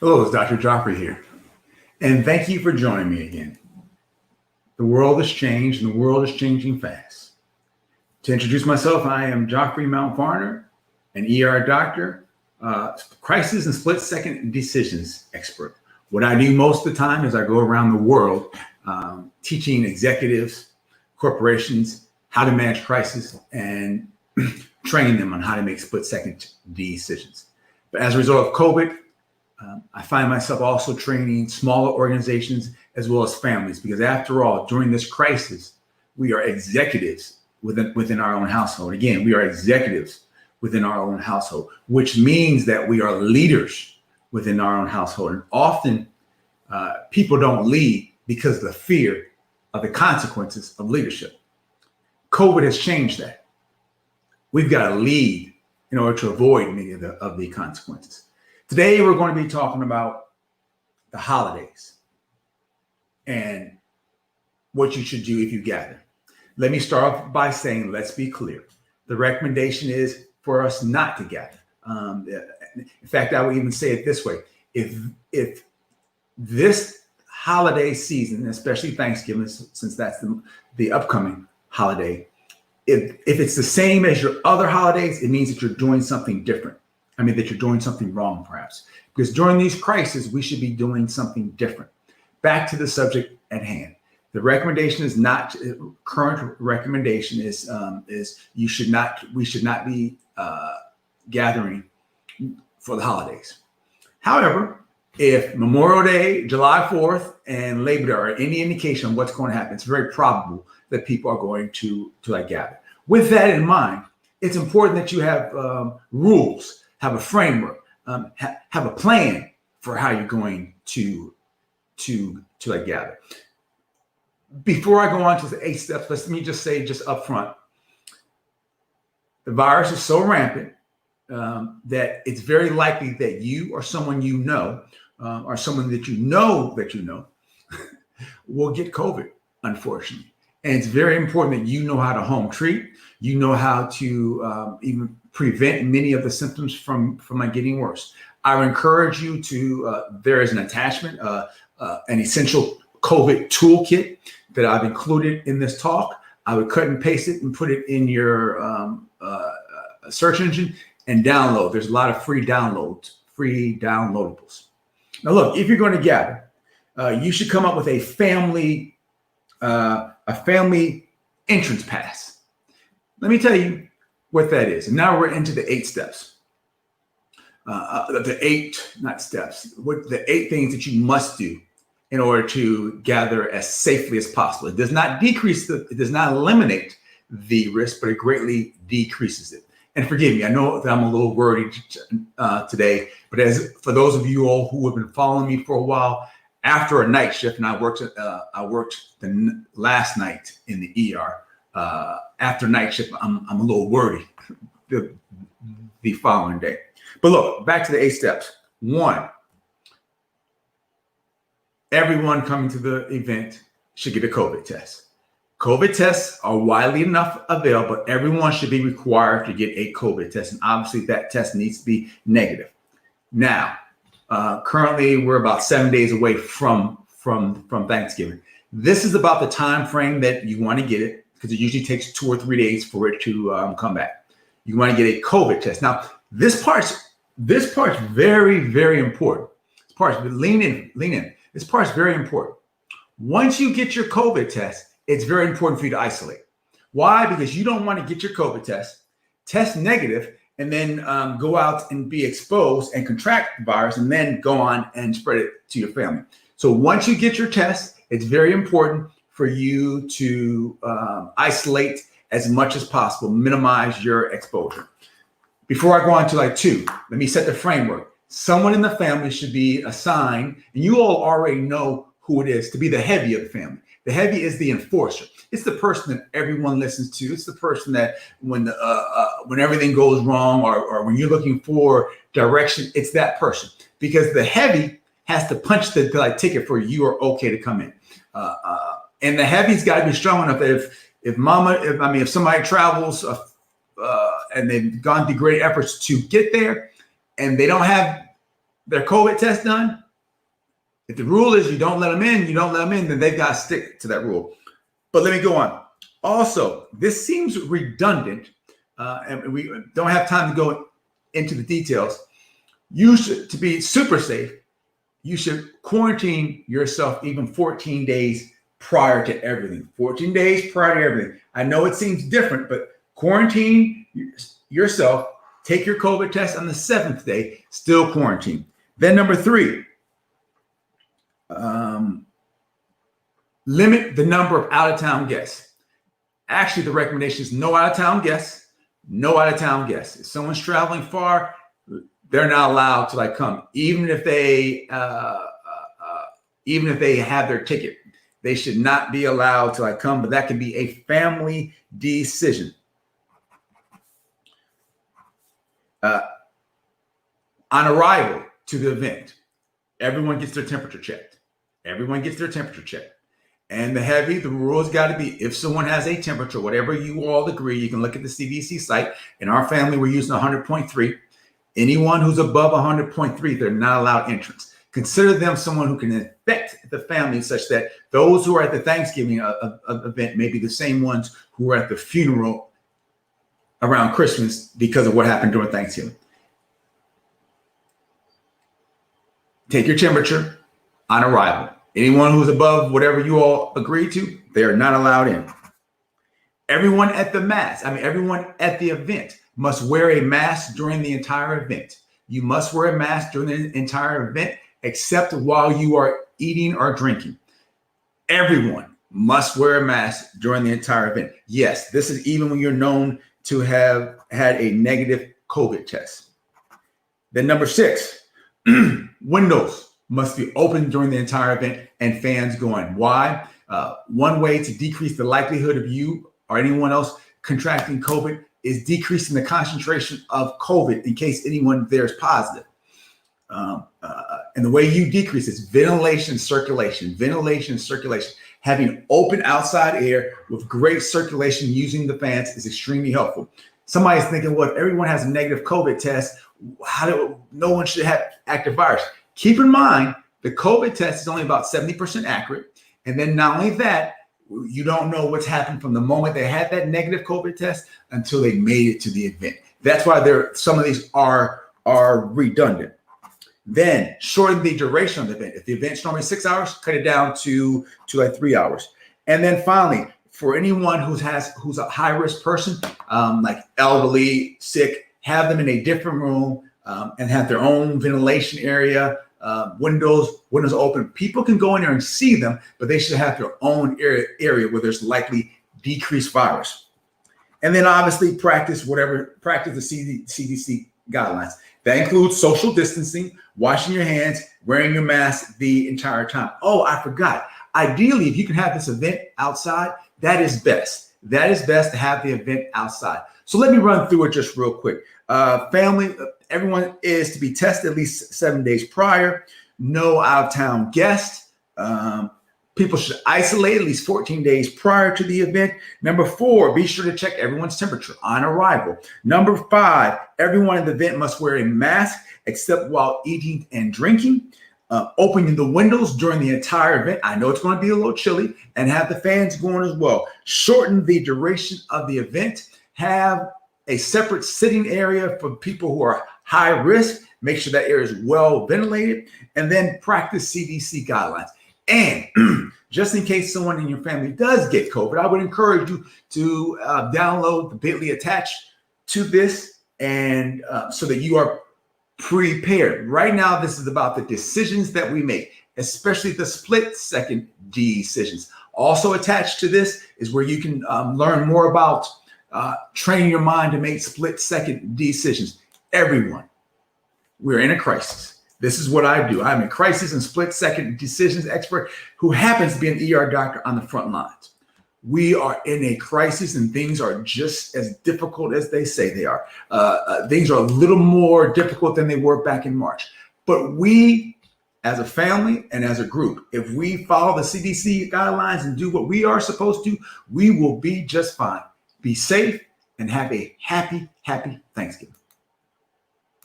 Hello, it's Dr. Geoffrey here. And thank you for joining me again. The world has changed and the world is changing fast. To introduce myself, I am Geoffrey Mount Varner, an ER doctor, crisis and split second decisions expert. What I do most of the time is I go around the world teaching executives, corporations, how to manage crisis and training them on how to make split second decisions. But as a result of COVID, I find myself also training smaller organizations as well as families, because after all, during this crisis, we are executives within our own household. Again, we are executives within our own household, which means that we are leaders within our own household. And often people don't lead because of the fear of the consequences of leadership. COVID has changed that. We've got to lead in order to avoid many of the consequences. Today, we're going to be talking about the holidays and what you should do if you gather. Let me start off by saying, let's be clear. The recommendation is for us not to gather. In fact, I would even say it this way. If this holiday season, especially Thanksgiving, since that's the upcoming holiday, if it's the same as your other holidays, it means that you're doing something different. That you're doing something wrong, perhaps. Because during these crises, we should be doing something different. Back to the subject at hand. The recommendation is not, current recommendation is we should not be gathering for the holidays. However, if Memorial Day, July 4th, and Labor Day are any indication of what's going to happen, it's very probable that people are going to gather. With that in mind, it's important that you have rules, have a framework, have a plan for how you're going to gather. Before I go on to the 8 steps, let me just say just up front, the virus is so rampant that it's very likely that you or someone you know, or someone that you know will get COVID, unfortunately. And it's very important that you know how to home treat. You know how to even prevent many of the symptoms from getting worse. I would encourage you to, there is an attachment, an essential COVID toolkit that I've included in this talk. I would cut and paste it and put it in your search engine and download. There's a lot of free downloadables. Now look, if you're going to gather, you should come up with a family entrance pass. Let me tell you what that is. And now we're into the 8 steps. The 8 things that you must do in order to gather as safely as possible. It does not it does not eliminate the risk, but it greatly decreases it. And forgive me, I know that I'm a little wordy today, but for those of you all who have been following me for a while, after a night shift, and I worked the last night in the ER. After night shift, I'm a little wordy the following day. But look, back to the 8 steps. 1, everyone coming to the event should get a COVID test. COVID tests are widely enough available, but everyone should be required to get a COVID test. And obviously that test needs to be negative. Now, currently we're about 7 days away from Thanksgiving. This is about the time frame that you want to get it, because it usually takes 2 or 3 days for it to come back. You want to get a COVID test. Now, this part's very, very important. Lean in. This part's very important. Once you get your COVID test, it's very important for you to isolate. Why? Because you don't want to get your COVID test negative, and then go out and be exposed and contract the virus and then go on and spread it to your family. So once you get your test, it's very important for you to isolate as much as possible, minimize your exposure. Before I go on to 2, let me set the framework. Someone in the family should be assigned, and you all already know who it is, to be the heavy of the family. The heavy is the enforcer. It's the person that everyone listens to. It's the person that when everything goes wrong or when you're looking for direction, it's that person. Because the heavy has to punch the ticket for you are okay to come in. And the heavy's got to be strong enough that if somebody travels and they've gone through great efforts to get there and they don't have their COVID test done. If the rule is you don't let them in, then they've got to stick to that rule. But let me go on. Also, this seems redundant, and we don't have time to go into the details. You should, to be super safe, you should quarantine yourself even 14 days prior to everything. 14 days prior to everything. I know it seems different, but quarantine yourself. Take your COVID test on the 7th day, still quarantine. Then number 3, limit the number of out-of-town guests. Actually, the recommendation is no out-of-town guests, no out-of-town guests. If someone's traveling far, they're not allowed to come, even if they have their ticket. They should not be allowed to come, but that can be a family decision. On arrival to the event, everyone gets their temperature checked. And the rule has got to be, if someone has a temperature, whatever you all agree, you can look at the CDC site. In our family, we're using 100.3. Anyone who's above 100.3, they're not allowed entrance. Consider them someone who can infect the family, such that those who are at the Thanksgiving event may be the same ones who are at the funeral around Christmas because of what happened during Thanksgiving. Take your temperature on arrival. Anyone who's above whatever you all agree to, they are not allowed in. Everyone at the event must wear a mask during the entire event. You must wear a mask during the entire event, except while you are eating or drinking. Everyone must wear a mask during the entire event. Yes, this is even when you're known to have had a negative COVID test. Then number 6, windows must be open during the entire event and fans going. Why? One way to decrease the likelihood of you or anyone else contracting COVID is decreasing the concentration of COVID in case anyone there is positive. And the way you decrease is ventilation, circulation. Having open outside air with great circulation using the fans is extremely helpful. Somebody's thinking, well, if everyone has a negative COVID test, no one should have active virus. Keep in mind, the COVID test is only about 70% accurate. And then not only that, you don't know what's happened from the moment they had that negative COVID test until they made it to the event. That's why some of these are redundant. Then shorten the duration of the event. If the event's normally 6 hours, cut it down to 3 hours. And then finally, for anyone who's a high-risk person, like elderly, sick, have them in a different room and have their own ventilation area, windows open. People can go in there and see them, but they should have their own area where there's likely decreased virus. And then obviously practice the CDC guidelines. That includes social distancing, washing your hands, wearing your mask the entire time. Oh, I forgot. Ideally, if you can have this event outside, that is best. That is best to have the event outside. So let me run through it just real quick. Family, everyone is to be tested at least 7 days prior. No out-of-town guests. People should isolate at least 14 days prior to the event. Number 4, be sure to check everyone's temperature on arrival. Number 5, everyone at the event must wear a mask except while eating and drinking. Opening the windows during the entire event. I know it's going to be a little chilly, and have the fans going as well. Shorten the duration of the event. Have a separate sitting area for people who are high risk. Make sure that area is well ventilated, and then practice CDC guidelines. And just in case someone in your family does get COVID, I would encourage you to download the bit.ly attached to this, and so that you are prepared. Right now, this is about the decisions that we make, especially the split-second decisions. Also attached to this is where you can learn more about training your mind to make split-second decisions. Everyone, we're in a crisis. This is what I do. I'm a crisis and split-second decisions expert who happens to be an ER doctor on the front lines. We are in a crisis, and things are just as difficult as they say they are. Things are a little more difficult than they were back in March. But we, as a family and as a group, if we follow the CDC guidelines and do what we are supposed to, we will be just fine. Be safe and have a happy, happy Thanksgiving.